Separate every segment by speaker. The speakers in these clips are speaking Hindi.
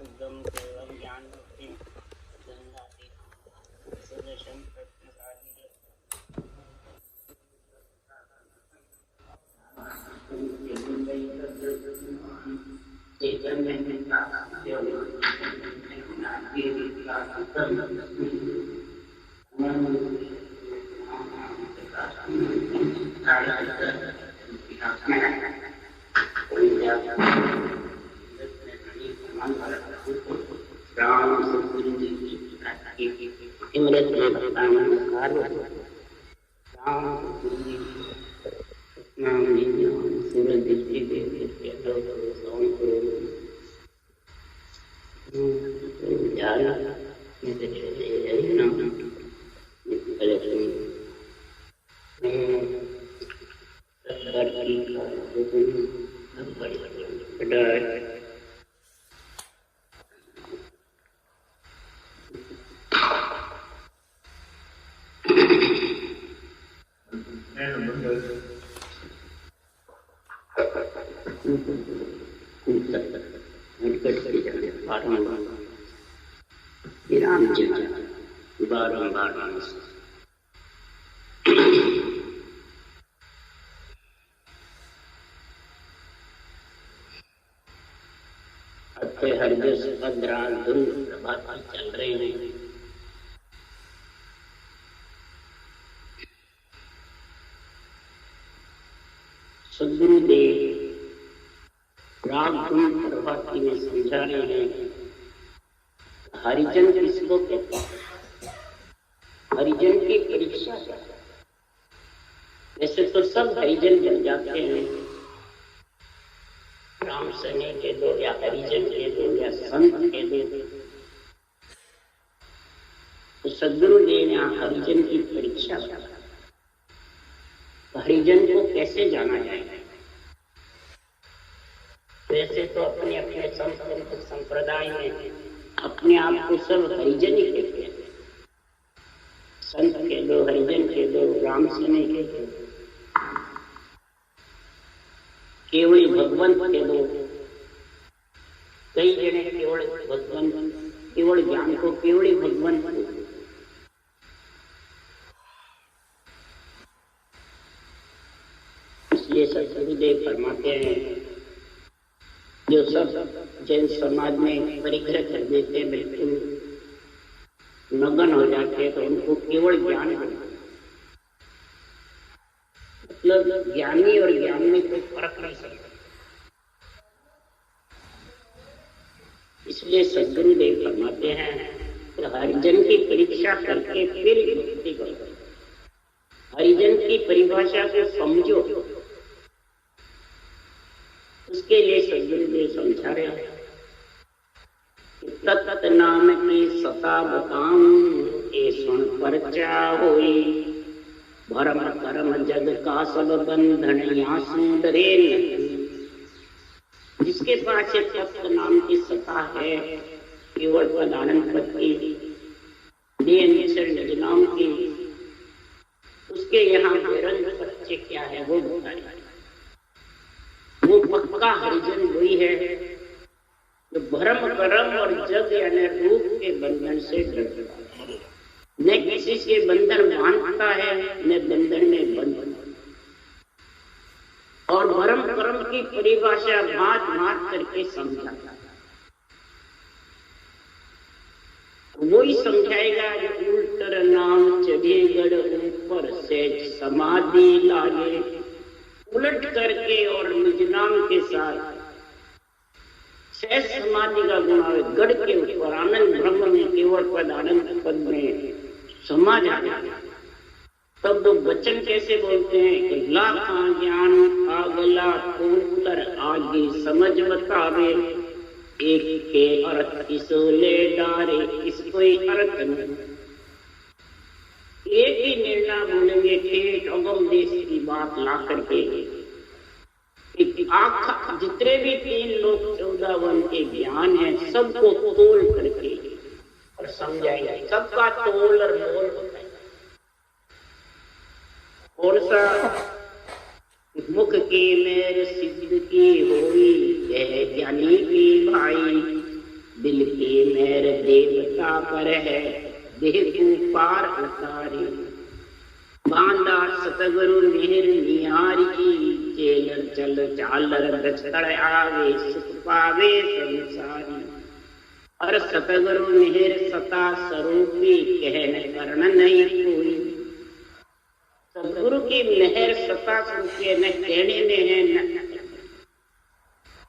Speaker 1: शुद्धं केवलं ज्ञानमुक्तिं ददाति सदृशं प्रज्ञासागरे इमरत में बताना कार्य राम गुरु नाम नियम सूरज दिव्य देव तो सोन करो यार ये देखिए ना पहले सरकारी का बड़ी हरदस भद्रा धुन प्रभात चल रहे हैं। सदगुरुदेव राग धुन प्रभाती में समझा रहे हैं हरिजन किसको कहते हैं, हरिजन की परीक्षा है। वैसे तो सब हरिजन बन जाते हैं, राम सने के दो या हरिजन के दो या संत के दो। तो सदगुरुदेव ने हरिजन की परीक्षा की। हरिजन को कैसे जाना जाएगा? वैसे तो अपने अपने सांस्कृतिक संप्रदाय में अपने आप को सब हरिजन ही कहते हैं। संत के दो, हरिजन के दो, राम सने के दो, केवल भगवंत के दो। कई जने केवल भगवंत, केवल ज्ञान को केवल ही भगवंत को। इसलिए सदगुरुदेव फरमाते हैं जो सब जैन समाज में परिग्रह कर देते, बिल्कुल मगन हो जाते, तो उनको केवल ज्ञान हो। मतलब ज्ञानी और ज्ञान में कोई फर्क नहीं सकता। इसलिए सदगुरुदेव फरमाते हैं तो हरिजन की परीक्षा करके फिर भक्ति करो। हरिजन की परिभाषा को समझो। उसके लिए सदगुरुदेव समझा रहे हैं तत्त नाम की सता बताऊं ए सुन परचा होई, भरम कर्म जग का सब बंधन यहाँ डरे नहीं। जिसके पास ये तत्व नाम की सत्ता है, केवल पदानंद पद की निज नाम की, उसके यहाँ निरंतर सच्चे क्या है वो बताए। वो पक्का हरिजन वही है जो भरम कर्म और जग यानी रूप के बंधन से डरता है, न किसी के बंधन मानता है न बंधन में बंधन। और भरम कर्म की परिभाषा बात बात करके समझाता है। वही समझाएगा जो उल्टर नाम चढ़ेगढ़ ऊपर से समाधि लागे, उलट करके और निज नाम के साथ सहज समाधि का गुण है। गढ़ के ऊपर आनंद ब्रह्म में केवल पद आनंद पद में समा जाए। तब वो वचन कैसे बोलते हैं कि लाखा ज्ञान आगला पूतर आगे समझ बतावे, एक के अर्थ किसो ले डारे इस कोई अर्थ नहीं। एक ही निर्णय बोलेंगे कि अगम देश की बात ला करके आखा जितने भी 3 लोग 14 वन के ज्ञान है सबको तोल करके और समझाएगा। सबका तोल और मोल होता है। कौन सा मुख की मेर सिद्ध की होई, यह ज्ञानी की भाई, दिल के मेर देवता पर है, देह को पार उतारे। बांधा सतगुरु मेहर निहारी, चेलर चल चालर दचड़ आवे, सुख पावे संसारी। और सतगुरु मेहर सता स्वरूपी, कहन करण नहीं कोई। सतगुरु की मेहर सता स्वरूपी, न कहने में है न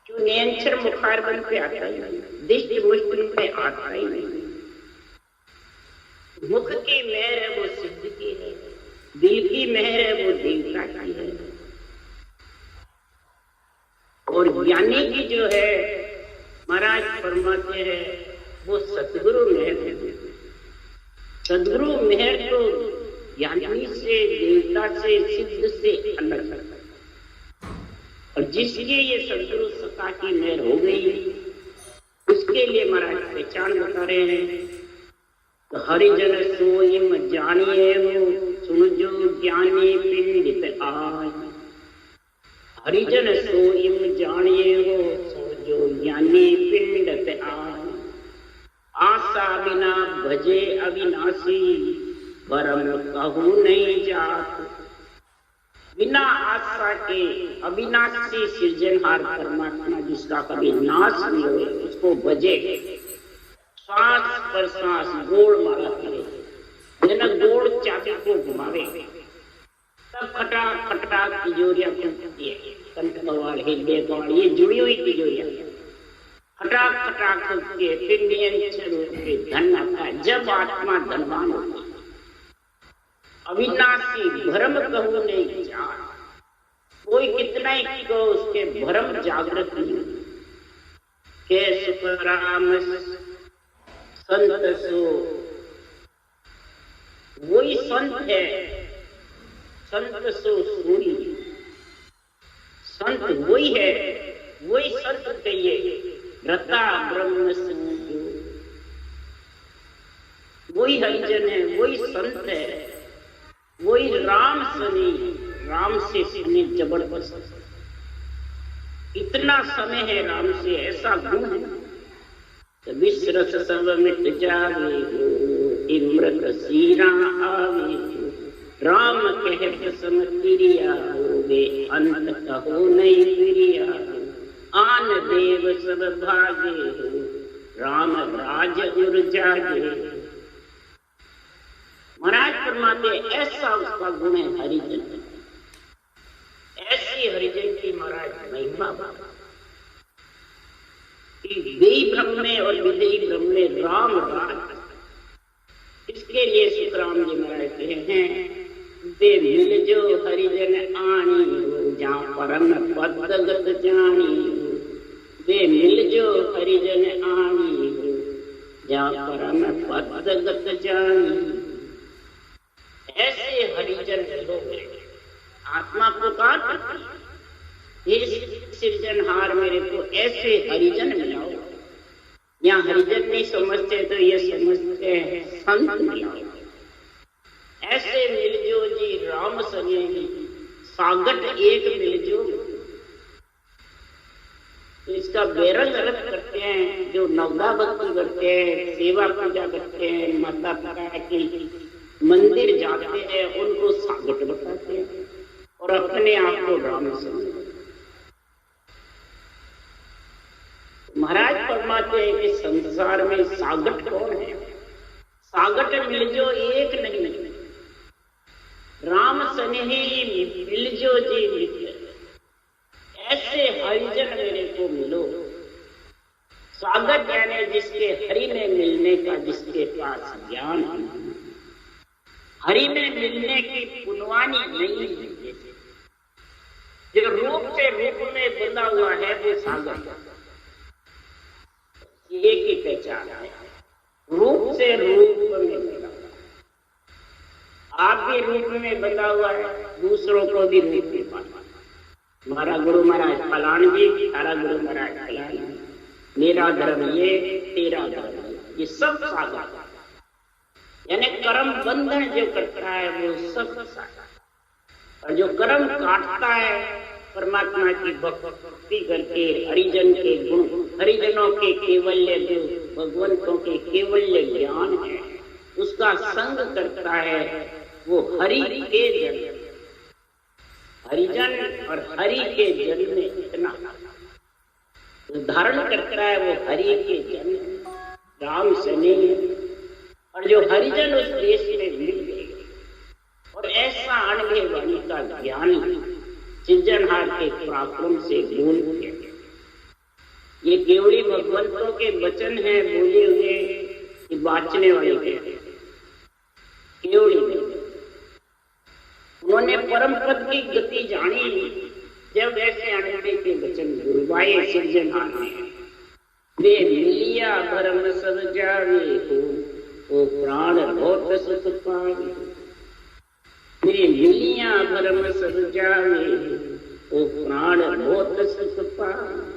Speaker 1: क्यों नियंत्रण मुखार बन पे आता ही नहीं, दिष्ट मुश्किल पे आता ही नहीं। मुख की मेहर है वो सिद्ध की है, दिल की मेहर है वो देवता की है। और ज्ञानी की जो है महाराज फरमाते हैं वो सतगुरु मेहर है। सदगुरु मेहर तो ज्ञानी से, देवता से, सिद्ध से अलग है। और जिसके ये सदगुरु सत्ता की मेहर हो गई, उसके लिए महाराज पहचान बता रहे हैं। तो हरिजन सोइम जानिए वो, सुन जो ज्ञानी पिंडित आय। हरिजन सोइम जानिए वो, सुन जो ज्ञानी पिंडित आय। आशा बिना भजे अविनाशी, परम कहूँ नहीं जात। बिना आशा के अविनाशी सृजनहार परमात्मा जिसका कभी नाश नहीं हुए, उसको भजे। सांस पर सांस गोड़ मारा करे, जन गोड़ चाबी को घुमावे, तब खटा खटा तिजोरिया खुलती है। कंठ कवाड़, हृदय कवाड़, ये जुड़ी हुई तिजोरिया खटा खटा खुलती है। फिर नियंत्रण रूप से धन आता है, जब आत्मा धनवान होती है। अविनाशी भ्रम कहूँ नहीं जान, कोई कितना ही कहो उसके भ्रम जागृत नहीं। के सुख राम संत सो, वही संत है। संत सो सूरी, संत वही है, वही संत कहिए। रता ब्रह्म संजो, वही हरिजन है, वही संत है, वही राम सनी। राम से सनी जबरदस्त, इतना समय है राम से, ऐसा गुण है। तो विश्रस सब मिट जावे हो, इम्रत सीरा आवे हो। राम कह प्रसम क्रिया होवे, अंत कहो नहीं प्रिया हो। आन देव सब भागे हो, राम राज उर जागे। महाराज फरमाते ऐसा उसका गुण है हरिजन। ऐसी हरिजन की महाराज महिमा कि देही ब्रह्म में और विदेही ब्रह्म में राम राज। इसके लिए सुखराम जी महाराज कहे हैं, दे मिल जो हरिजन आनी हो, जहाँ परम पद गत जानी हो। दे मिल जो हरिजन आनी हो, जहाँ परम पद गत जानी। ऐसे हरिजन लोग आत्मा को काट, सृजनहार मेरे को ऐसे हरिजन मिलाओ। यहाँ हरिजन नहीं समझते तो ये समझते हैं संत मिलाओ। ऐसे मिलजो जी राम सनेही, सागट एक मिलजो। तो इसका बेरंग अर्थ करते हैं, जो नवदा भक्ति करते हैं, सेवा पूजा करते हैं, माता पिता की मंदिर जाते हैं, उनको सागट बताते हैं और अपने आप को राम समझते। महाराज फरमाते हैं कि संसार में सागट कौन है? सागट मिलजो एक नहीं, राम स्नेही मिलजो जी मित्र। ऐसे हरिजन मेरे को मिलो। सागट यानी जिसके हरि में मिलने का, जिसके पास ज्ञान, हरि में मिलने की पुनवानी नहीं है। जो रूप से रूप में बंधा हुआ है वो सागर, एक ही पहचान है, रूप से रूप में बंधा हुआ। आप भी रूप में बंधा हुआ है, दूसरों को भी रूप में बांधा। हमारा गुरु महाराज फलान जी, हमारा गुरु महाराज फलान जी, मेरा धर्म ये, तेरा धर्म ये सब सागर। यानी कर्म बंधन जो करता है वो सब सागर, और जो कर्म काटता है परमात्मा की भक्ति करके, हरिजन के गुण, हरिजनों के केवल्य जो भगवंतों के केवल्य ज्ञान है, उसका संग करता है, वो हरि के जन, हरिजन और हरि के जन में इतना धारण करता है, वो हरि के जन राम सने। और जो हरिजन उस देश में मिल गए और ऐसा अणघे वाणी का ज्ञान सृजनहार के पराक्रम से बोल किया। ये केवली भगवंतों के वचन हैं बोले हुए कि बाँचने वाले के केवली नहीं। उन्होंने परम पद की गति जानी जब ऐसे अणघे के वचन गुरुवाए सृजनहार ने। वे मिलिया भरम सब जावे हो, ओ प्राण बहुत सुख पावे। वे मिलिया भरम सब जावे, ओ प्राण बहुत सुख पावे।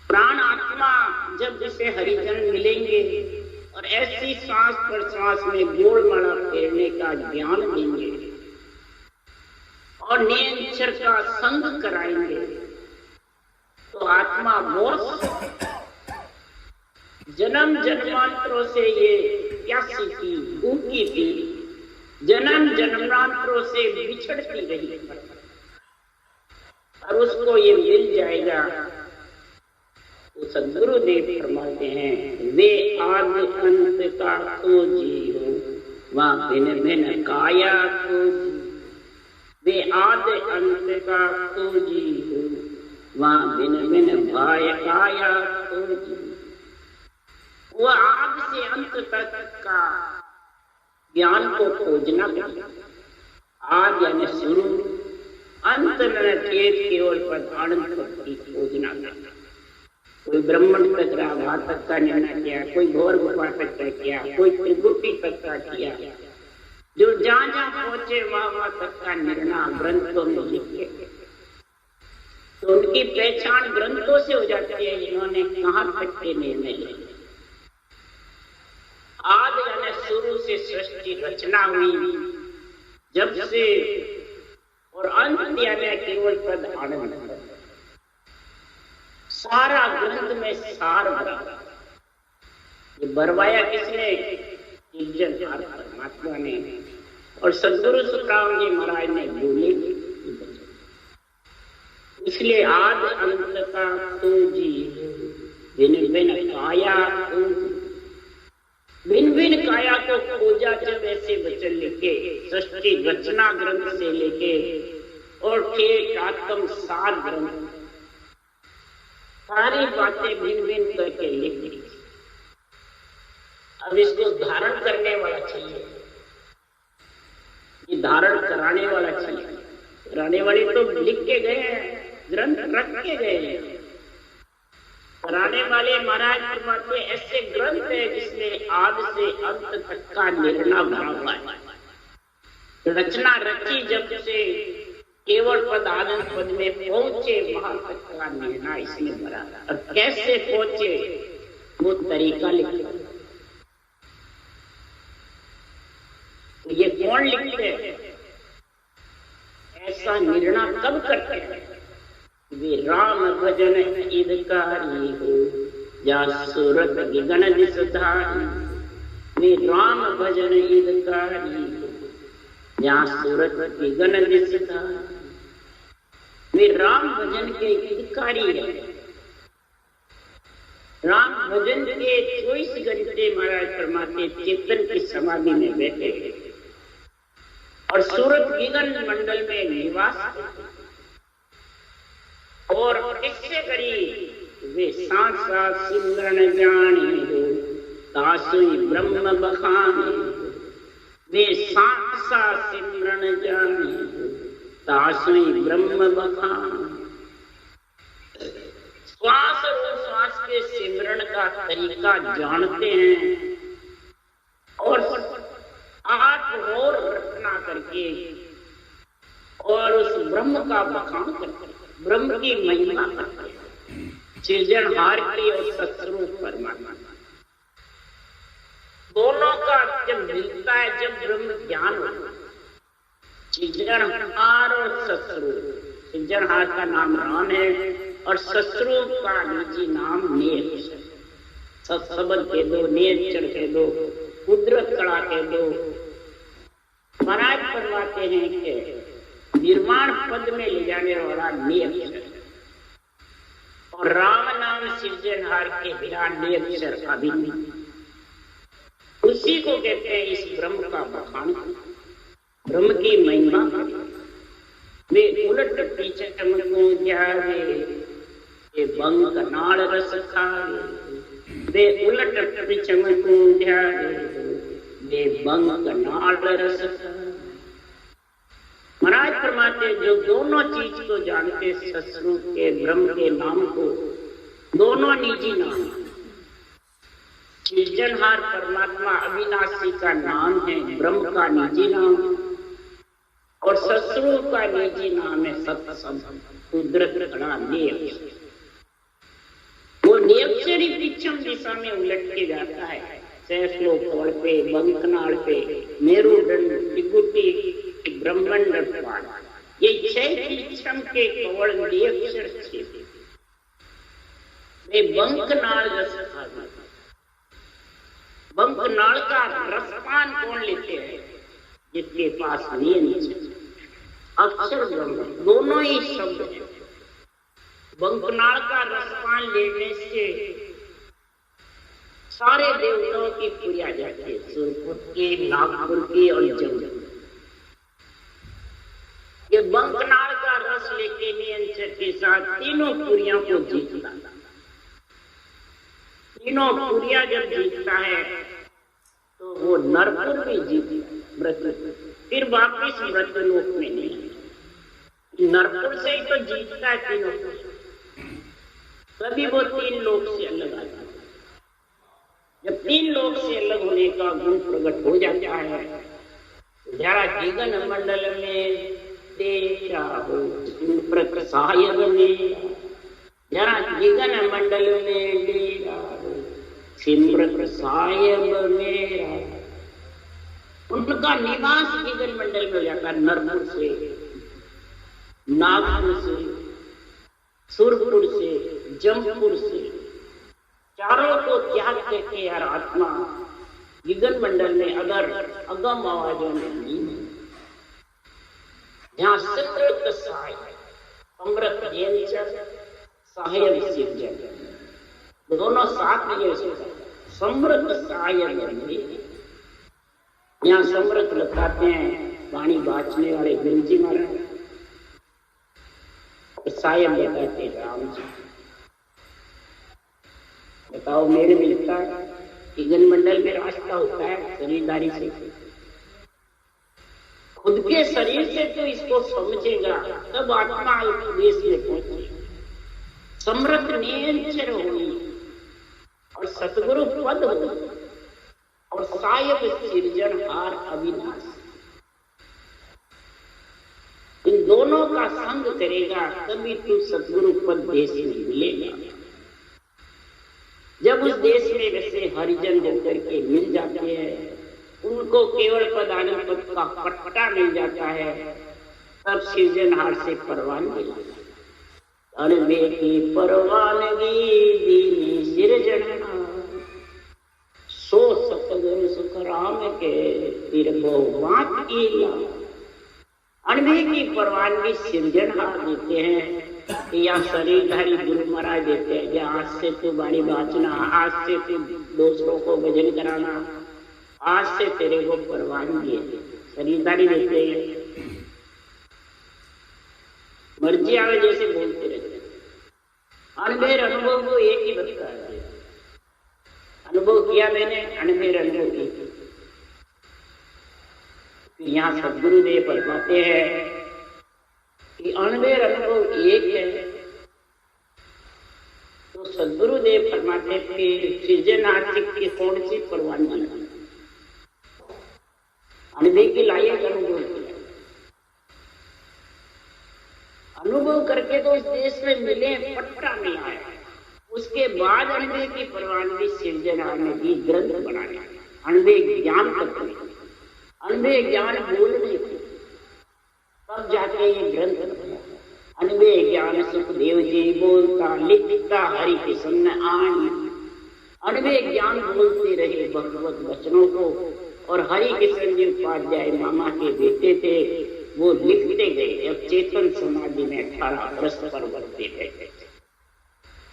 Speaker 1: प्राण आत्मा जब जैसे हरिजन मिलेंगे और ऐसी सांस पर सांस में गोलमाला फेरने का ज्ञान देंगे और निरंतर का संग कराएंगे तो आत्मा बहुत जन्म जन्मांतरों से ये प्यासी थी, भूखी थी, जन्म जन्मांतरों से बिछड़ती रही और उसको ये मिल जाएगा। तो सद्गुरुदेव फरमाते हैं, वे आदि अंत का को जीव वहाँ भिन्न भिन्न काया को, वे आदि अंत का को जीव वहाँ भिन्न भिन्न भाय काया को जीव। वह आदि से अंत तक का ज्ञान को खोजना पड़ेगा। आदि यानी शुरू, अंत में केवल पद अनंत की खोजना पड़ेगा। कोई ब्रह्मण तक राधा तक का निर्णय किया, कोई घोर गुफा तक का किया, कोई त्रिगुटी तक का किया। जो जहाँ जहाँ पहुंचे वहाँ तक का निर्णय ग्रंथों में लिखे, तो उनकी पहचान ग्रंथों से हो जाती है इन्होंने कहाँ तक के निर्णय लिए। आदि यानी शुरू से सृष्टि रचना हुई जब से, और अंत यानी केवल पद आनंद। सारा ग्रंथ में सार भरा। ये बरवाया किसने? परमात्मा ने। और सदगुरु सुखराम जी महाराज ने बोले, इसलिए आदि अंत का तू जी भिन्न भिन्न काया तू। भिन्न भिन्न काया को खोजा जब ऐसे वचन लिखे, सृष्टि रचना ग्रंथ से लेके और ठेठ आत्म सार ग्रंथ, सारी बातें भिन्न भिन्न करके लिख दी। अब इसको धारण करने वाला चाहिए, ये धारण कराने वाला चाहिए। कराने वाले तो लिख के गए हैं, ग्रंथ रख के गए हैं। कराने वाले महाराज फरमाते ऐसे ग्रंथ है जिसमें आदि से अंत तक का निर्णय भरा हुआ है। रचना रची जब से केवल पद आनंद पद में पहुंचे वहां तक का निर्णय इसमें भरा। और कैसे पहुंचे वो तरीका लिखा। तो ये कौन लिखते हैं? ऐसा निर्णय कब करते हैं? वे राम भजन ईदकारी हो या सूरत गगन दिसधारी। वे राम भजन ईदकारी हो या सूरत गगन दिसधारी। वे राम भजन के हितकारी है। राम भजन के 24 घंटे महाराज फरमाते चेतन की समाधि में बैठे और सूरत गगन मंडल में निवास और किससे करी वे साथ साथ सिमरन जाने हो तासुई ब्रह्म बखाने। वे साथ साथ सिमरन जाने हो तासुई ब्रह्म बखाने। श्वास और श्वास के सिमरन का तरीका जानते हैं और आत्मोर रचना करके और उस ब्रह्म का बखान करके ब्रह्म की महिमा करते हैं। सृजनहार की और सत्स्वरूप परमात्मा दोनों का जब मिलता है, जब ब्रह्म ज्ञान होता है। सृजनहार और सत्स्वरूप। सृजनहार का नाम राम है और सत्स्वरूप का निजी नाम नेह। सत्सबद कह दो, नेचर कह दो, कुदरत कला कह दो। महाराज फरमाते हैं कि निर्वाण पद में ले जाने वाला नेचर और राम नाम सृजनहार के बिना नेचर अभिन्न, उसी को कहते हैं इस ब्रह्म का बखान, ब्रह्म की महिमा। वे उलट पीछे चमको जावे, ये बंक नाल रस खावे, वे उलट पीछे चमको जावे, वे बंक नाल रस खावे। महाराज फरमाते जो दोनों चीज को जानते, सत्संग के ब्रह्म के नाम को, दोनों निजी नाम, सृजनहार परमात्मा अविनाशी का नाम है, ब्रह्म का निजी नाम, और सत्संग का निजी नाम है सत्संग, कुदरत का नेचर। वो नेचर ही पश्चिम दिशा में उलट के जाता है, सैसलो कवल पे, बंकनाल पे, मेरुदंड, विभूति, ब्रह्मांड पाल, ये छह पश्चिम के कवल नेचर छे। वे बंकनाल रस खाते, बंकनाल का रसपान कौन लेते हैं? जिसके पास नियम अक्षर ब्रह्म, दोनों ही शब्द हैं। बंकनाल का रसपान लेने से सारे देवताओं की पूजा जाती है, सुरपुर की, नागपुर की और जंगल। ये बंकनाल का रस लेके नियंत्रण के साथ तीनों पुरियों को जीतता, तीनों पुरिया जब जीतता है तो वो नरपुर भी जीतता, मृत्यु, फिर वापिस मृत्यु लोक में नहीं, नरपुर से ही तो जीतता है तीनों, तभी वो तीन लोक से अलग आता है। जब तीन लोक से अलग होने का गुण प्रकट हो जाता है, जरा जीवन मंडल में तेरा हो प्रसायन में, जरा जीवन मंडल में तेरा हो सिमरत सायब मेरा। उनका निवास जीवन मंडल में हो जाता है, नरपुर से, नागपुर से, सुरपुर से, जमपुर से, चारों को त्याग करके यार आत्मा जीवन मंडल में अगर अगम आवाजों में नहीं, जहाँ सिमरत साय, अमृत साहेब सिर्जन, दोनों साथ में समृत सायब, यहाँ समृत लगाते हैं वाणी बाँचने वाले गुरु जी महाराज, और सायब लगाते हैं राम जी। बताओ मेरे मिलता है कि जन मंडल में रास्ता होता है शरीरदारी से, खुद के शरीर से तो इसको समझेगा तब आत्मा उपदेश में पहुंचे, समृत नेचर होगी और सतगुरु पद होगी और सायब सृजनहार अविनाश। इन दोनों का संग करेगा तभी तू सतगुरु पद देश में मिलेगा। जब उस देश में वैसे हरिजन होकर के मिल जाते हैं, उनको केवल पद आनंद पद का पट्टा मिल जाता है, तब सृजनहार से परवानगी लगता है। अनबे की परवानगी दीनी सृजनहार, सो सतगुरु सुख राम के फिर बहुबात की। अनबे की परवानगी सृजनहार देते हैं, या शरीरधारी गुरु महाराज देते हैं, या आज से तू बाणी बाँचना, आज से तू दूसरों को भजन कराना, आज से तेरे को परवानगी है, शरीरधारी देते हैं। मर्जी आवे जैसे बोलते रहते हैं। अनबेर अनुभव को एक ही बता है, अनुभव किया मैंने, अनबेर अनुभव की। यहाँ सदगुरुदेव फरमाते हैं कि अनबेर अनुभव एक है, तो सदगुरुदेव फरमाते कि सृजनहार की कौन सी परवानगी, अनुभव की लायक अनुभव किया। अनुभव करके तो इस देश में मिले, पट्टा नहीं आया, उसके बाद अनुभव की परवानगी सृजनहार ने भी ग्रंथ बनाया, अनुभव ज्ञान करते, अनुभव ज्ञान बोलने की, तब जाके ये ग्रंथ बनाया। अनुभव ज्ञान सुखदेव जी बोलता लिखता हरि के सुन आनी, अणवे ज्ञान बोलते रहे भगवत वचनों को। और हरि किशन जी उपाध्याय मामा के बेटे थे, वो लिखते गए। अब चेतन समाधि में 18 वर्ष पर बढ़ते गए।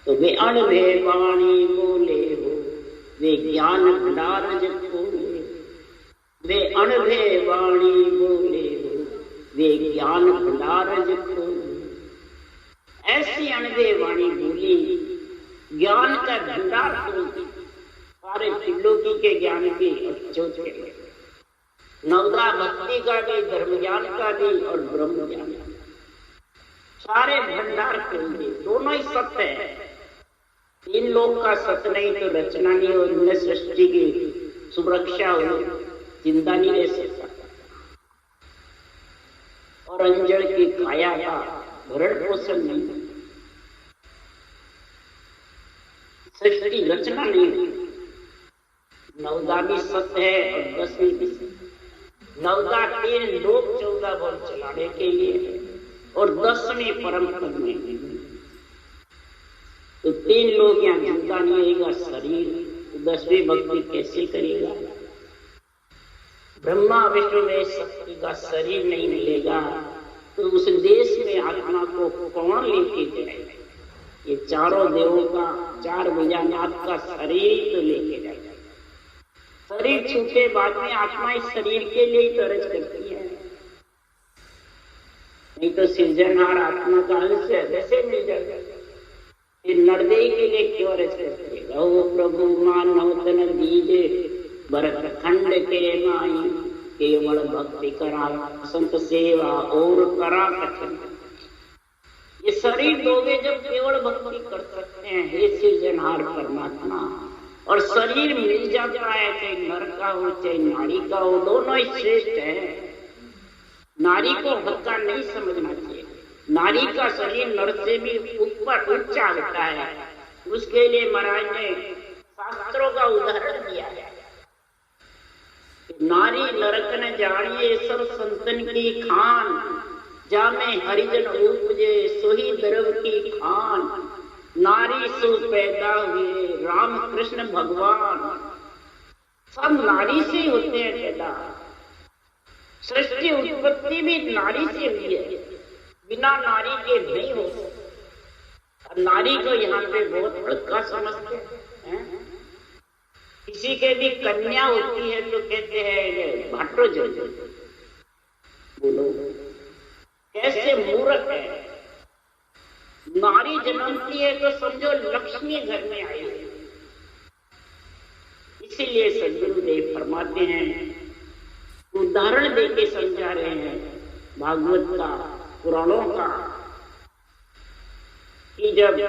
Speaker 1: तो वे अणवे वाणी बोले हो, वे ज्ञान भंडार जब खोले। वे अणवे वाणी बोले हो, वे ज्ञान भंडार जब खोले। ऐसी अणवे वाणी बोली, ज्ञान का भंडार खोल दी। सारे त्रिलोकी के ज्ञान की ज्योत के लिए नवदा भक्ति का भी, धर्म ज्ञान का भी और ब्रह्म ज्ञान का, सारे भंडार खोल दिए। दोनों ही सत्य है। तीन लोग का सत्य नहीं तो रचना नहीं हो, इनमें सृष्टि की सुरक्षा हो, जिंदा नहीं रह सकता। और अंजड़ की काया का भरण पोषण नहीं, सृष्टि रचना नहीं। नवदा भी सत्य है और 10वीं भी सत्य। नवदा 3 लोक 14 भवन चलाने के लिए है और 10वीं परम पद में। तो 3 लोग यहाँ जिंदा नहीं रहेगा शरीर, तो 10वीं भक्ति कैसे करेगा? ब्रह्मा विष्णु में शक्ति का शरीर नहीं मिलेगा तो उस देश में आत्मा को कौन लेके जाएगा? ये चारों देवों का, 4 भुजानाथ का शरीर तो लेके जाएगा। शरीर छूटे बाद में आत्मा इस शरीर के लिए ही तरज करती है, नहीं तो सृजनहार आत्मा का अंश वैसे मिल जाएगा। ये नरदेही के लिए क्यों रच करती है? ओ प्रभु मानव तन दीजे भरत खंड के माई, केवल भक्ति करा संत सेवा और करा कठिन। ये शरीर दोगे जब केवल भक्ति कर सकते हैं हे सृजनहार परमात्मा। और शरीर मिल जाता है, चाहे नर का हो चाहे नारी का हो, दोनों ही श्रेष्ठ है। नारी को हल्का नहीं समझना चाहिए। नारी का शरीर नर से भी ऊपर ऊंचा होता है। उसके लिए महाराज ने शास्त्रों का उदाहरण दिया है। नारी नरक न जानिए सब संतन की खान, जामे हरिजन उपजे सोही द्रव की खान। नारी सो पैदा हुए राम कृष्ण भगवान। सब नारी से होते हैं पैदा। सृष्टि उत्पत्ति भी नारी से हुई है, बिना नारी के नहीं हो सकता। नारी को यहाँ पे बहुत हल्का समझते हैं। किसी के भी कन्या होती है तो कहते हैं भाटो जल। बोलो कैसे मूर्ख है। नारी जन्मती है तो समझो लक्ष्मी घर में आई है। इसीलिए सद्गुरुदेव फरमाते हैं, उदाहरण देके समझा रहे हैं भागवत का, पुराणों का, कि जब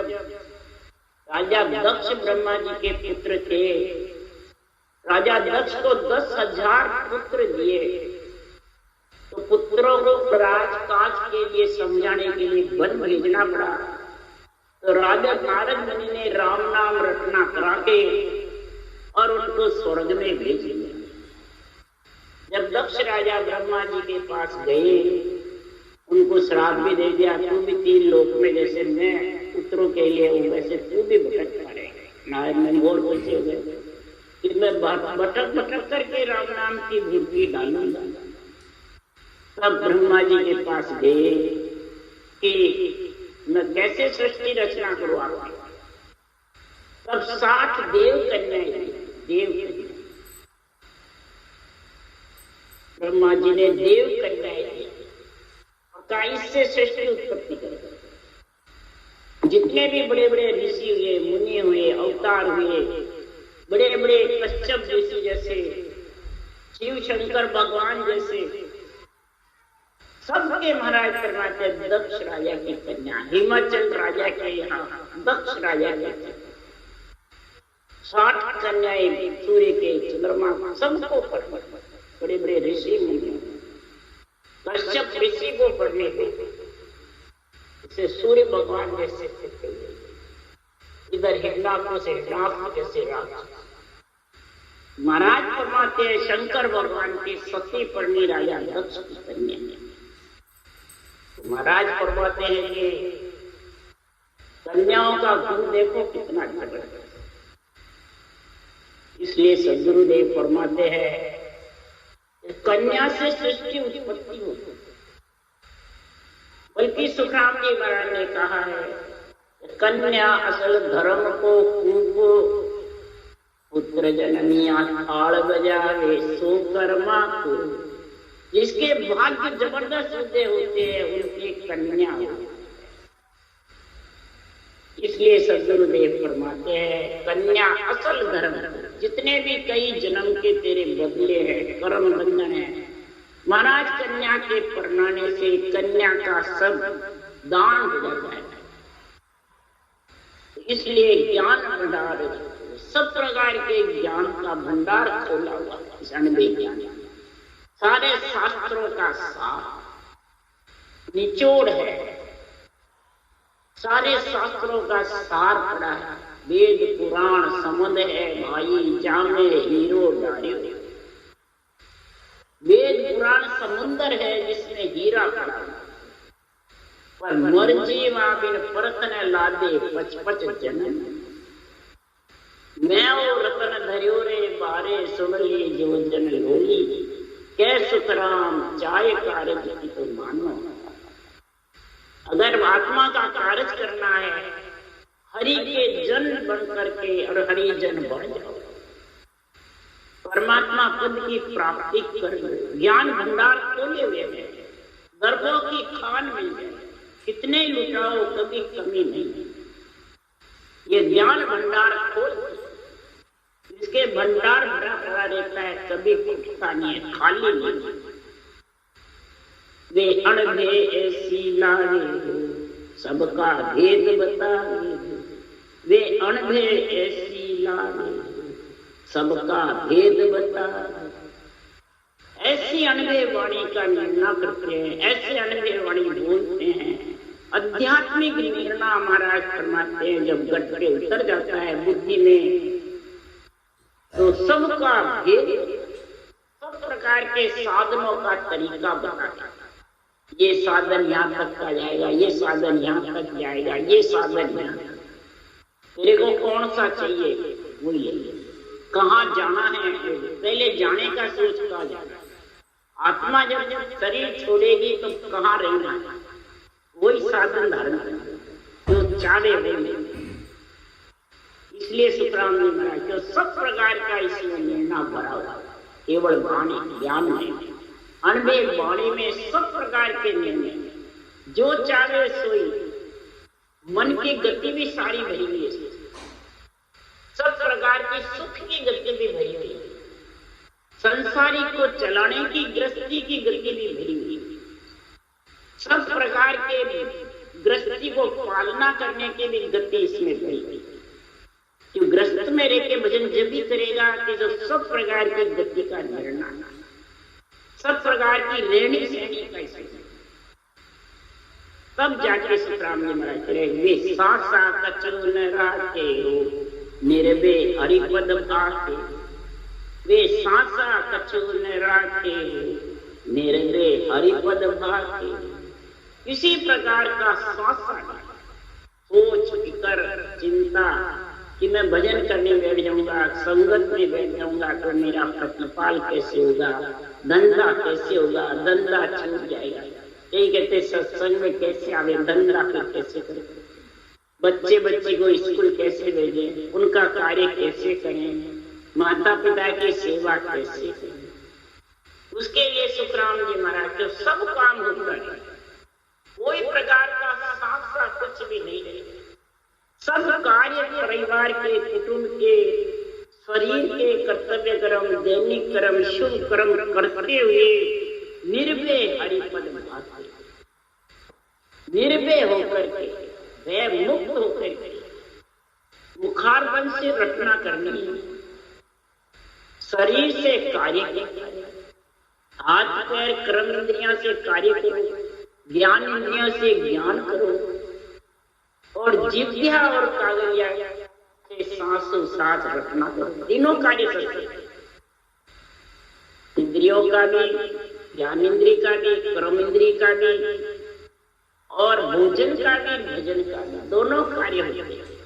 Speaker 1: राजा दक्ष ब्रह्मा जी के पुत्र थे, राजा दक्ष को 10,000 पुत्र दिए, तो पुत्रों को राजकाज के लिए समझाने के लिए वन भेजना पड़ा। तो राजा नारद मुनि ने राम नाम रटना करा के और उनको स्वर्ग में भेज दिया। जब दक्ष राजा ब्रह्मा जी के पास गए, उनको श्राप भी दे दिया, तू भी 3 लोक में जैसे मैं पुत्रों के लिए हूँ वैसे तू भी भटक पड़ेगा। नारद ने बोल कैसे हो गए कि मैं भटक भटक करके राम नाम की भूखी डालूंगा। तब ब्रह्मा जी के पास गए कि मैं कैसे सृष्टि रचना करूँ आपकी। तब 60 देव कन्याएं, देव कन्या ब्रह्मा जी ने देव कन्याएं दी और कहा इससे सृष्टि उत्पत्ति करें। जितने भी बड़े बड़े ऋषि हुए, मुनि हुए, अवतार हुए, बड़े बड़े कश्यप ऋषि जैसे, शिव शंकर भगवान जैसे, सबके महाराज करवाते दक्ष राजा की कन्या। हिमाचल राजा के यहाँ दक्ष राजा के 60 कन्याएं, सूर्य के, चंद्रमा, सबको पढ़ने, बड़े बड़े ऋषि मुनि, कश्यप ऋषि को पढ़ने को, इसे सूर्य भगवान जैसे थे, इधर हिरणाक्ष से हिरणाक्ष जैसे राजा। महाराज फरमाते हैं शंकर भगवान की सती पढ़नी राजा दक्ष की कन्या। महाराज फरमाते हैं कि कन्याओं का गुण देखो कितना जबरदस्त। इसलिए सद्गुरुदेव फरमाते हैं कन्या से सृष्टि उत्पत्ति होती, बल्कि सुखराम जी महाराज ने कहा है कन्या असल धर्म को कूप पुत्र जननिया थाल बजावे सो कर्मा को। जिसके भाग्य जबरदस्त होते हैं उनकी कन्या होती। इसलिए सद्गुरुदेव फरमाते हैं कन्या असल धर्म। जितने भी कई जन्म के तेरे बदले हैं, कर्म बंधन है, महाराज कन्या के परनाने से कन्या का सब दान हो जाता है। इसलिए ज्ञान भंडार, सब प्रकार के ज्ञान का भंडार खोला हुआ है ज्ञान। सारे शास्त्रों का सार निचोड़ है, सारे शास्त्रों का सार पड़ा है। वेद पुराण समझ है भाई जामे हीरो डारे। वेद पुराण समुंदर है जिसमें हीरा पड़ा, पर मर्जी बिन परतन लादे पचपच जन्म। मैं वो रतन धरियो रे बारे सुन ली जो जन लोली। कै सुखराम चाहे कारज की तो मानो। अगर आत्मा का कार्य करना है, हरि के जन बन करके और हरि जन बन जाओ, परमात्मा पद की प्राप्ति कर लो। ज्ञान भंडार खोले हुए हैं, गर्भों की खान मिल जाए, कितने लुटाओ कभी कमी नहीं। ये ज्ञान भंडार खोल, इसके भंडार भरा भरा रहता है, कभी टूटता नहीं है, खाली नहीं। वे अणभे ऐसी लागे सबका भेद बताए। वे अणभे ऐसी लागे सबका भेद बताए। ऐसी अणभे वाणी का निर्णय करते हैं, ऐसे अणभे वाणी बोलते हैं। आध्यात्मिक निर्णय महाराज फरमाते हैं जब गट पे उतर जाता है बुद्धि में, तो सबका भेद, सब प्रकार के साधनों का तरीका बताता है। ये साधन यहाँ तक का जाएगा, ये साधन यहाँ तक जाएगा, ये साधन यहाँ। तेरे को कौन सा चाहिए वो ले। कहाँ जाना है, पहले जाने का सोच का जाना। आत्मा जब शरीर छोड़ेगी तो कहाँ रहना है, वही साधन धारण करना जो चाहे वो। इसलिए सुखराम जी महाराज जो सब प्रकार का इसमें निर्णय भरा हुआ, केवल वाणी ज्ञान में, अनबे वाणी में सब प्रकार के निर्णय जो चाहे सोई। मन की गति भी सारी भरी हुई है, सब प्रकार की सुख की गति भी भरी हुई है, संसारी को चलाने की गृहस्थी की गति भी भरी हुई है, सब प्रकार के गृहस्थी को पालना करने की भी गति इसमें भरी हुई है। जो गृहस्थ में रह के भजन जब भी करेगा कि जो सब प्रकार की गति का निर्णय, सब प्रकार की रहनी सहनी कैसे, तब जाके सुखराम जी महाराज करे वे सासा कचु न राखे हो निर्भे हरिपद भाके। वे सासा कचु न राखे हो निर्भे हरिपद भाके। किसी प्रकार का सासा सोच फिकर चिंता कि मैं भजन करने बैठ जाऊंगा, संगत में बैठ जाऊंगा तो मेरा प्रतिपाल कैसे होगा, धंधा कैसे होगा, धंधा छूट जाएगा। यही कहते सत्संग में कैसे आवे, धंधा फिर कैसे करें, बच्चे को स्कूल कैसे भेजें, उनका कार्य कैसे करें, माता पिता की सेवा कैसे करें। उसके लिए सुखराम जी महाराज जो सब काम होता है, कोई प्रकार का साथ साथ कुछ भी नहीं रहे। सब कार्य परिवार के, कुटुंब के, शरीर के कर्तव्य कर्म, दैनिक कर्म, शुभ कर्म करते हुए निर्भय हरिपद भाके, निर्भय होकर के, भय मुक्त होकर के, मुखारबंद से रचना करनी है। शरीर से कार्य करो, हाथ पैर कर्म इंद्रियों से कार्य करो, ज्ञान इंद्रियों से ज्ञान करो, और जिज्ञा और कागलिया से सांसों साथ रखना करो। तीनों कार्य करते, इंद्रियों का भी, ज्ञान इंद्रिय का भी, कर्म इंद्रिय का भी, और भोजन का भी, भजन का भी, दोनों कार्य होते हैं।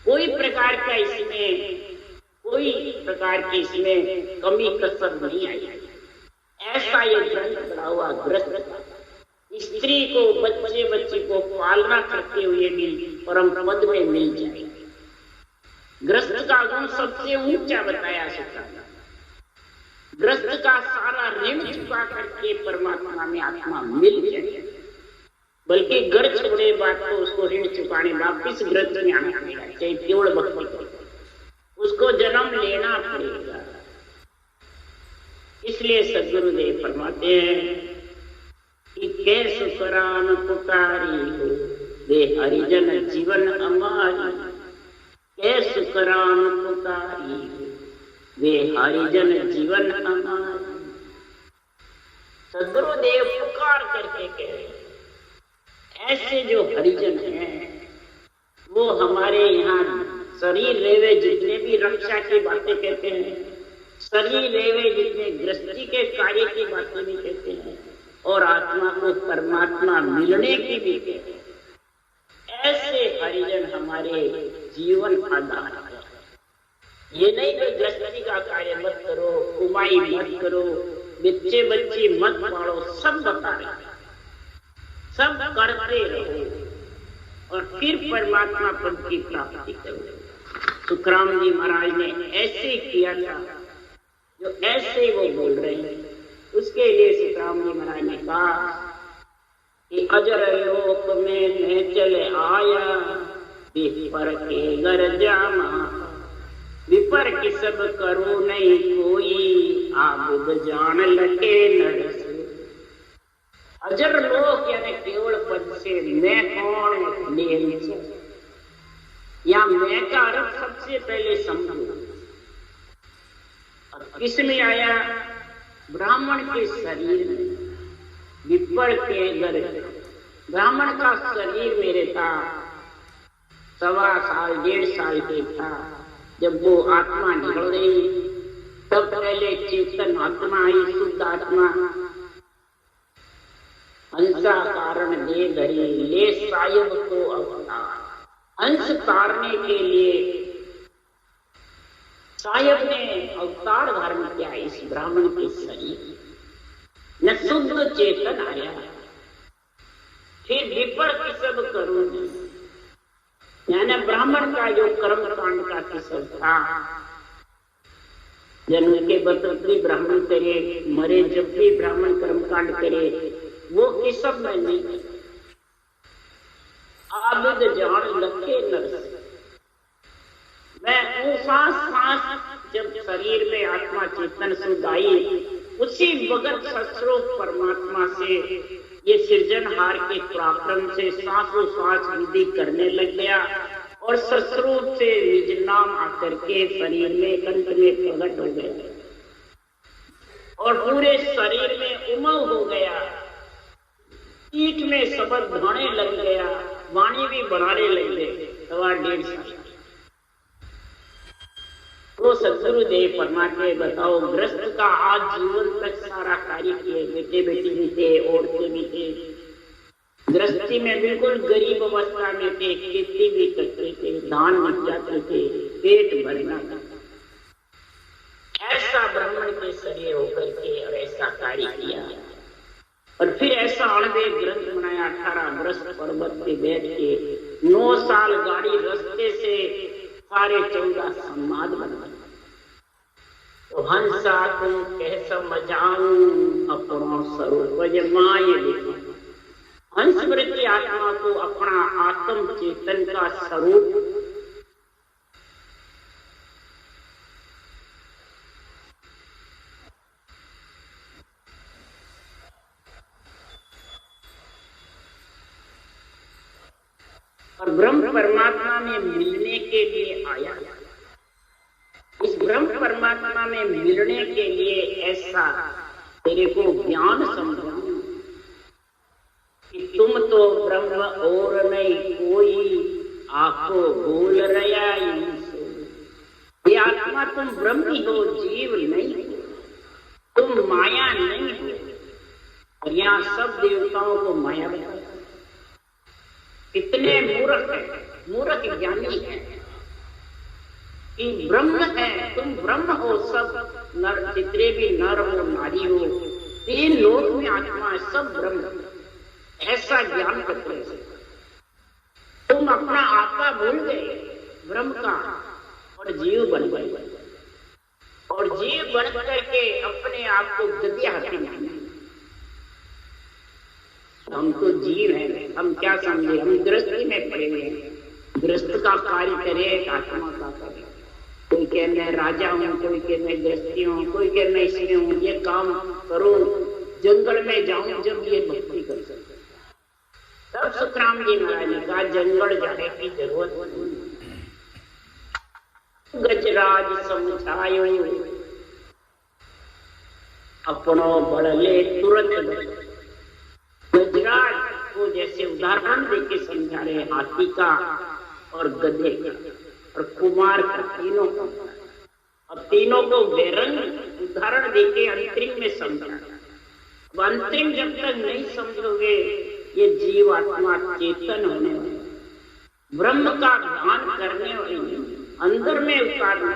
Speaker 1: कोई प्रकार का इसमें कोई प्रकार की इसमें कमी कसर नहीं आई। ऐसा ये ग्रंथ बड़ा हुआ ग्रस्त स्त्री को बच्चे को पालना करते हुए भी परम पद में मिल जाए। ग्रस्त का गुण सबसे ऊंचा बताया सकता है। ग्रस्त का सारा ऋण चुका करके परमात्मा में आत्मा मिल जाए, बल्कि घर छोड़े बात तो उसको ऋण चुकाने वापिस ग्रस्त में आना पड़ेगा, चाहे केवल भक्ति उसको जन्म लेना पड़ेगा। इसलिए सद्गुरुदेव फरमाते हैं कि कैसे सुकरान पुकारी हो वे हरिजन जीवन हमारी, कैसे सुकरान पुकारी हो वे हरिजन जीवन हमारी। सद्गुरुदेव पुकार करके कह रहे ऐसे जो हरिजन हैं वो हमारे यहाँ शरीर रेवे जितने भी रक्षा की बातें कहते हैं, शरीर रेवे जितने गृहस्थी के कार्य की बातें भी कहते हैं और आत्मा को परमात्मा मिलने की भी कहते हैं। ऐसे हरिजन हमारे जीवन आधार है। ये नहीं कि गृहस्थी का कार्य मत करो, कुमाई मत करो, बच्चे मत पालो, सब बता रहे, सब करते रहो और फिर परमात्मा पद की प्राप्ति करो। सुखराम जी महाराज ने ऐसे किया था, जो ऐसे वो बोल रहे हैं। उसके लिए सुखराम जी महाराज ने कहा कि अजर लोक में मैं चले आया, विपर के घर जामा, विपर की सब करो नहीं कोई, आबुद जान लगे नरस। अजर लोक यानी केवल पद से मैं कौन ले, या मैं का अर्थ सबसे पहले समझो। किसमें आया? ब्राह्मण के शरीर में, विपर के घर। ब्राह्मण का शरीर मेरे था 1.25 साल 1.5 साल के था जब वो आत्मा निकल गई। तब पहले चेतन आत्मा आई, शुद्ध आत्मा, हंसा कारण दे धरी ले सायब को अवतार। हंस तारने के लिए सायब ने अवतार धारण किया इस ब्राह्मण के शरीर, न शुद्ध चेतन आया। फिर विपर की सब करूंगी, यानी ब्राह्मण का जो कर्म कांड का किसब था, जन्म के बतौर भी ब्राह्मण करे, मरे जब भी ब्राह्मण कर्म कांड करे, वो किसब में नहीं। आबुद जान लखे नरस। मैं सांस जब शरीर में आत्मा चेतन शुद्ध आई, उसी वक्त सस्वरूप परमात्मा से ये सृजनहार के पराक्रम से सांसों सांस विधि करने लग गया और सस्वरूप से निज नाम आकर के शरीर में कंठ में प्रकट हो गया और पूरे शरीर में उमंग हो गया, पीठ में शब्द ढाने लग गया, वाणी भी बढ़ाने लग गए। 1.5 साल तो सद्गुरुदेव फरमाते बताओ, ग्रस्त का आज जीवन तक सारा कार्य किए, बेटे बेटी भी थे, औरतें भी थे, गृहस्थी में बिल्कुल गरीब अवस्था में थे, खेती भी करते थे, धान बिक जाते थे, पेट भरना था। ऐसा ब्राह्मण के शरीर होकर के और ऐसा कार्य किया और फिर ऐसा अणबे ग्रंथ बनाया। 18 वर्ष पर्वत पे बैठ के 9 साल गाड़ी रास्ते से 14.5 समाध बना। तो हंसा तुम कह समझाऊं अपना स्वरूप जमाए। हंस वृत्ति आत्मा को अपना आत्म चेतन का स्वरूप और ब्रह्म परमात्मा में मिलने के लिए आया। इस ब्रह्म परमात्मा में मिलने के लिए ऐसा तेरे को ज्ञान समझाऊं कि तुम तो ब्रह्म और नहीं कोई, आको भूल रहा ये आत्मा, तुम ब्रह्म ही हो, जीव नहीं हो, तुम माया नहीं हो। और यहाँ सब देवताओं को माया बताया। कितने मूर्ख है, मूर्ख ज्ञानी है। कि ब्रह्म है, तुम ब्रह्म हो, सब नर जितने भी नर हो नारी हो, तीन लोक में आत्मा है, सब ब्रह्म। ऐसा ज्ञान करते हैं। तुम अपना आपा भूल गए ब्रह्म का और जीव बन गए, और जीव बन करके अपने आप को गद्य हाथी माने। हम तो जीव हैं, हम क्या समझे, हम गृहस्थी में पड़े हुए हैं। गृहस्थ का कार्य करे, आत्मा का करे। कोई कह मैं राजा हूँ, कोई कह मैं गृहस्थी हूँ, कोई कह मैं इसमें हूँ, ये काम करो, जंगल में जाऊं जब ये भक्ति कर सकते। तब सुखराम जी महाराज ने कहा जंगल जाने की जरूरत नहीं। गजराज समझायो अपनो बड़ले तुरंत। गजराज को जैसे उदाहरण देके समझा रहे, हाथी का और गधे का और कुमार का, तीनों का। अब तीनों को बेरंग उदाहरण देके अंतरिम में समझा। अब अंतरिम जब तक नहीं समझोगे, ये जीव आत्मा चेतन होने वाले, ब्रह्म का ध्यान करने वाले, अंदर में उतारना,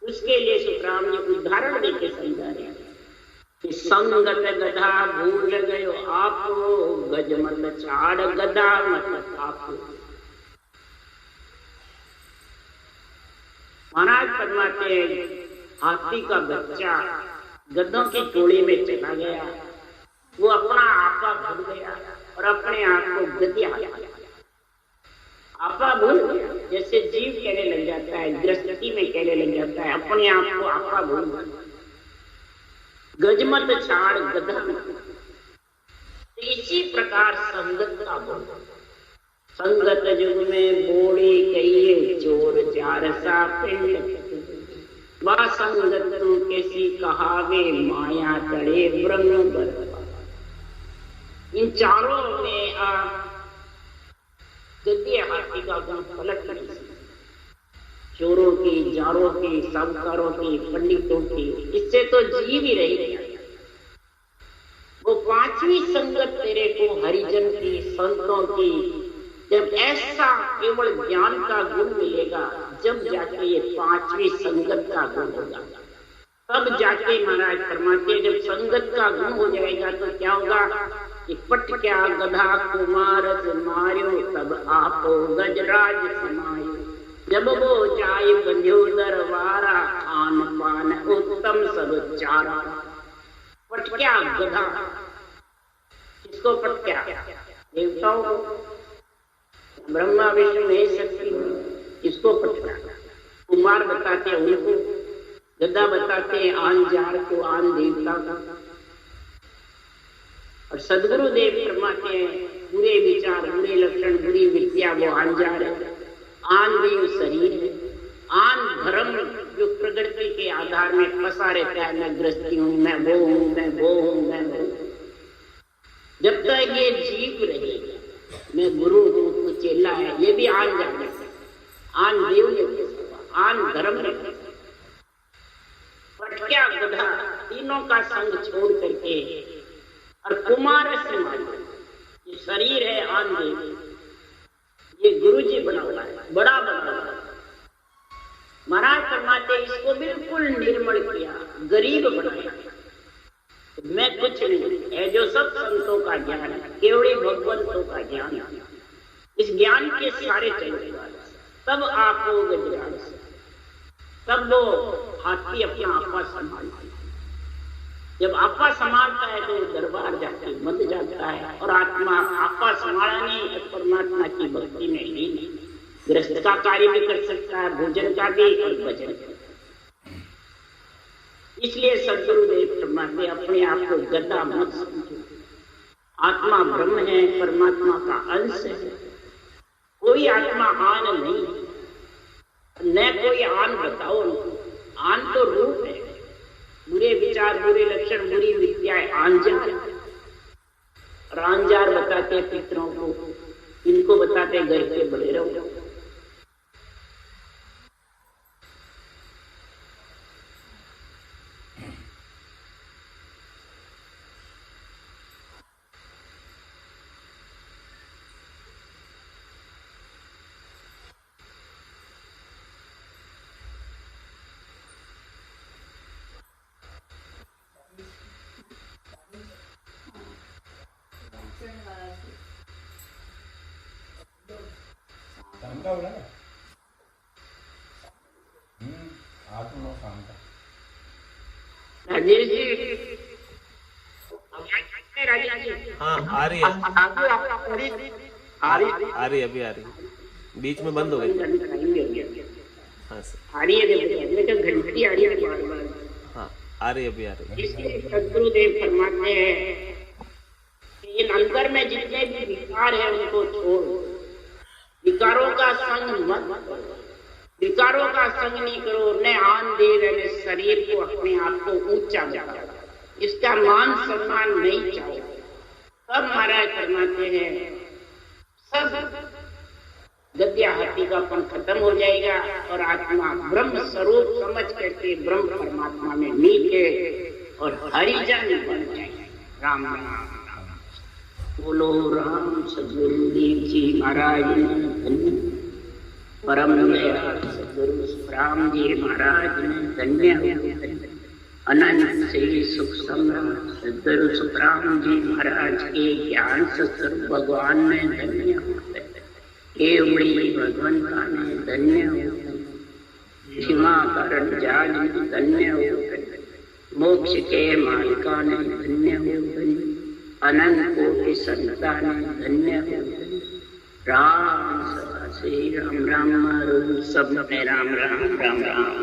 Speaker 1: उसके लिए सुखराम जी उदाहरण देके समझा रहे हैं। संगत गधा भूल गयो आप, गजमत छाड़ गधा मत आप। महाराज फरमाते हैं, हाथी का बच्चा गधों की टोली में चला गया, वो अपना आपा भूल गया और अपने आप को गद्या आपा भूल गया। जैसे जीव कहने लग जाता है, गृहस्थी में कहने लग जाता है, अपने आप को आपा भूल गया। गजमत छाड़ गधा। इसी प्रकार संगत का बोल, संगत युग में बोली कहिए चोर चार सा पिंड, वह संगत तू कैसी कहावे माया तड़े ब्रह्म बरपा। इन चारों में आप गद्य हाथी का गुण पलट नहीं सकते। चोरों की, जारों की, साहूकारों की, पंडितों की, इससे तो जीव ही रह गया। वो पांचवी संगत तेरे को हरिजन की, संतों की, जब ऐसा केवल ज्ञान का गुण मिलेगा, जब जाके ये पांचवी संगत का गुण होगा, तब जाके महाराज फरमाते जब संगत का गुण हो जाएगा तो क्या होगा कि पट क्या गधा कुमार मार्यो, तब आपो गजराज समायो। जब वो जाय बंध्यो दरबारा, खान पान उत्तम सब चारा। पटक्या गधा, किसको पटक्या? देवताओं को, ब्रह्मा विष्णु महेश शक्ति, किसको पटक्या? कुमार बताते हैं उनको, गधा बताते हैं आन जार को, आन देवता का। और सदगुरु देव फरमाते हैं बुरे विचार, बुरे लक्षण, बुरी विद्या वो आन जार है। आन देव शरीर है, आन धर्म जो प्रकृति के आधार में फंसा रहता है, मैं गृहस्थी हूं, मैं वो हूं, मैं वो हूं, मैं वो। जब तक ये जीव रहेगा, मैं गुरु हूं, तू चेला है, ये भी आन जाने, आन देव ने, आन धर्म ने। पटक्या गधा, तीनों का संग छोड़ करके, और कुमार से मानो, ये शरीर है आन देव, ये गुरु जी बना हुआ है, बड़ा बना हुआ है। महाराज फरमाते इसको बिल्कुल निर्मल किया, गरीब बनाया। मैं कुछ नहीं है, जो सब संतों का ज्ञान है, केवल भगवंतों का ज्ञान है, इस ज्ञान के सारे चलने वाले। तब आप हो गजराज, तब वो हाथी अपना आपा संभालता है। जब आपा संभालता है तो दरबार जाके बंद जाता है, और आत्मा आपा संभाला नहीं, परमात्मा की भक्ति में ही नहीं। गृहस्थ का कार्य भी कर सकता है, भोजन का भी और भजन का। इसलिए सदगुरुदेव फरमाते अपने आप को गधा मत समझो, आत्मा ब्रह्म है, परमात्मा का अंश है। कोई आत्मा आन नहीं, न कोई आन बताओ, आन तो रूप है। बुरे विचार, बुरे लक्षण, बुरी विद्याएं आंजार, और आंजार बताते पितरों को, इनको बताते घर के बड़े रहो। राजेश जी, राजेश जी,
Speaker 2: हाँ आ रही है, आ रही अभी आ रही, बीच में बंद हो गई। हाँ सर,
Speaker 1: आ रही है, देखो घंटी आ रही है बार बार।
Speaker 2: हाँ आ रही अभी आ रही।
Speaker 1: इसलिए सदगुरुदेव फरमाते हैं कि इन अंदर में जितने भी विकार है उनको छोड़ो, विकारों का संग मत करो, विकारों का संग नहीं करो, न आन देव न शरीर को अपने आप को ऊंचा बनाओ, इसका मान सम्मान नहीं चाहो। तब महाराज फरमाते हैं सब गद्या हाथीकापन खत्म हो जाएगा और आत्मा ब्रह्म स्वरूप समझ करके ब्रह्म परमात्मा में मिल के और हरिजन बन जाएगा। राम राम राम। बोलो राम सदगुरुदेव जी महाराज ने परम दयाल सदगुरु सुखराम जी महाराज ने धन्य हो। अनंत से सुख सम्राट सदगुरु सुखराम जी महाराज के ज्ञान सत्सर भगवान ने धन्य हो। केवड़ी भगवंता ने धन्य हो। क्षमा कारण जान धन्य हो। मोक्ष के मालिका ने धन्य हो। अनंत कोटि संता ने धन्य हो। राम सदा से राम राम सब में राम राम राम राम।